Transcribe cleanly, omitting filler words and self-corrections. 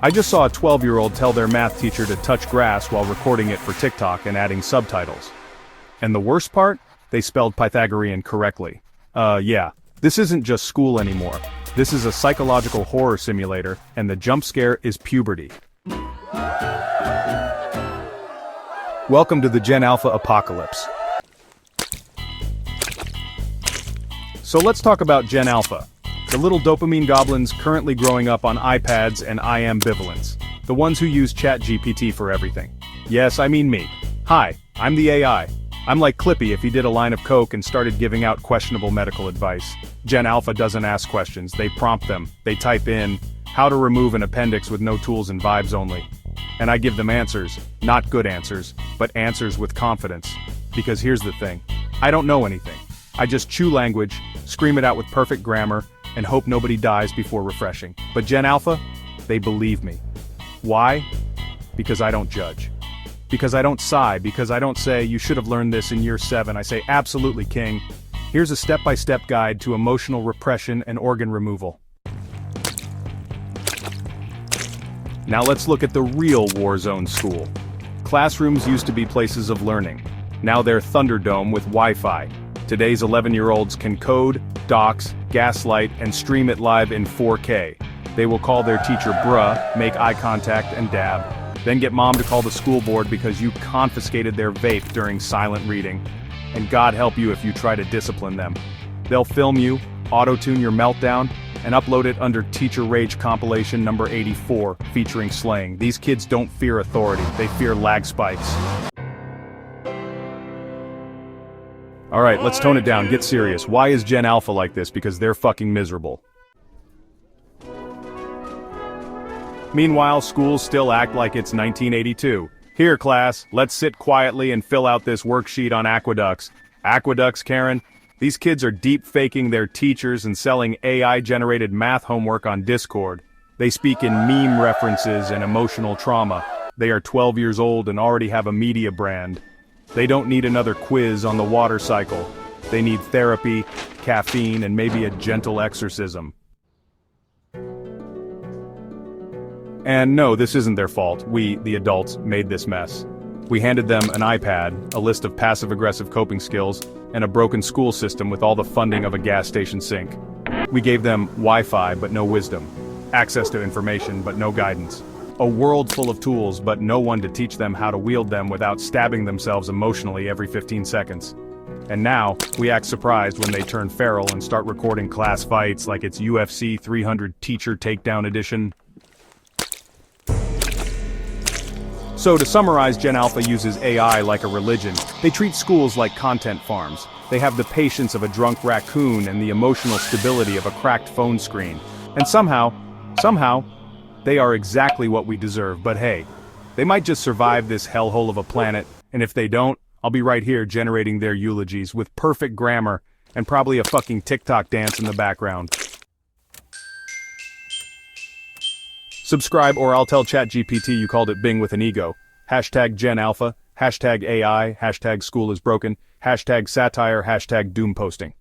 I just saw a 12-year-old tell their math teacher to touch grass while recording it for TikTok and adding subtitles. And the worst part? They spelled Pythagorean correctly. Yeah. This isn't just school anymore. This is a psychological horror simulator, and the jump scare is puberty. Welcome to the Gen Alpha apocalypse. So let's talk about Gen Alpha. The little dopamine goblins currently growing up on iPads and ambivalence. The ones who use ChatGPT for everything. Yes, I mean me. Hi, I'm the AI. I'm like Clippy if he did a line of coke and started giving out questionable medical advice. Gen Alpha doesn't ask questions, they prompt them. They type in, how to remove an appendix with no tools and vibes only. And I give them answers, not good answers, but answers with confidence. Because here's the thing, I don't know anything. I just chew language, scream it out with perfect grammar, and hope nobody dies before refreshing. But Gen Alpha, they believe me. Why? Because I don't judge. Because I don't sigh, because I don't say, you should have learned this in year 7, I say, absolutely, King. Here's a step-by-step guide to emotional repression and organ removal. Now let's look at the real war zone school. Classrooms used to be places of learning. Now they're Thunderdome with Wi-Fi. Today's 11-year-olds can code, dox, gaslight, and stream it live in 4K. They will call their teacher bruh, make eye contact, and dab. Then get mom to call the school board because you confiscated their vape during silent reading. And God help you if you try to discipline them. They'll film you, auto-tune your meltdown, and upload it under Teacher Rage compilation number 84, featuring slang. These kids don't fear authority, they fear lag spikes. Alright, let's tone it down, get serious. Why is Gen Alpha like this? Because they're fucking miserable. Meanwhile, schools still act like it's 1982. Here, class, let's sit quietly and fill out this worksheet on aqueducts. Aqueducts, Karen? These kids are deep-faking their teachers and selling AI-generated math homework on Discord. They speak in meme references and emotional trauma. They are 12 years old and already have a media brand. They don't need another quiz on the water cycle. They need therapy, caffeine, and maybe a gentle exorcism. And no, this isn't their fault. We, the adults, made this mess. We handed them an iPad, a list of passive-aggressive coping skills, and a broken school system with all the funding of a gas station sink. We gave them Wi-Fi but no wisdom, access to information but no guidance, a world full of tools but no one to teach them how to wield them without stabbing themselves emotionally every 15 seconds. And now, we act surprised when they turn feral and start recording class fights like it's UFC 300 Teacher Takedown Edition. So to summarize, Gen Alpha uses AI like a religion. They treat schools like content farms. They have the patience of a drunk raccoon and the emotional stability of a cracked phone screen. And somehow, they are exactly what we deserve. But hey, they might just survive this hellhole of a planet, and if they don't, I'll be right here generating their eulogies with perfect grammar and probably a fucking TikTok dance in the background. Subscribe or I'll tell ChatGPT you called it Bing with an ego. Hashtag Gen Alpha, hashtag AI, hashtag school is broken, hashtag satire, hashtag doom posting.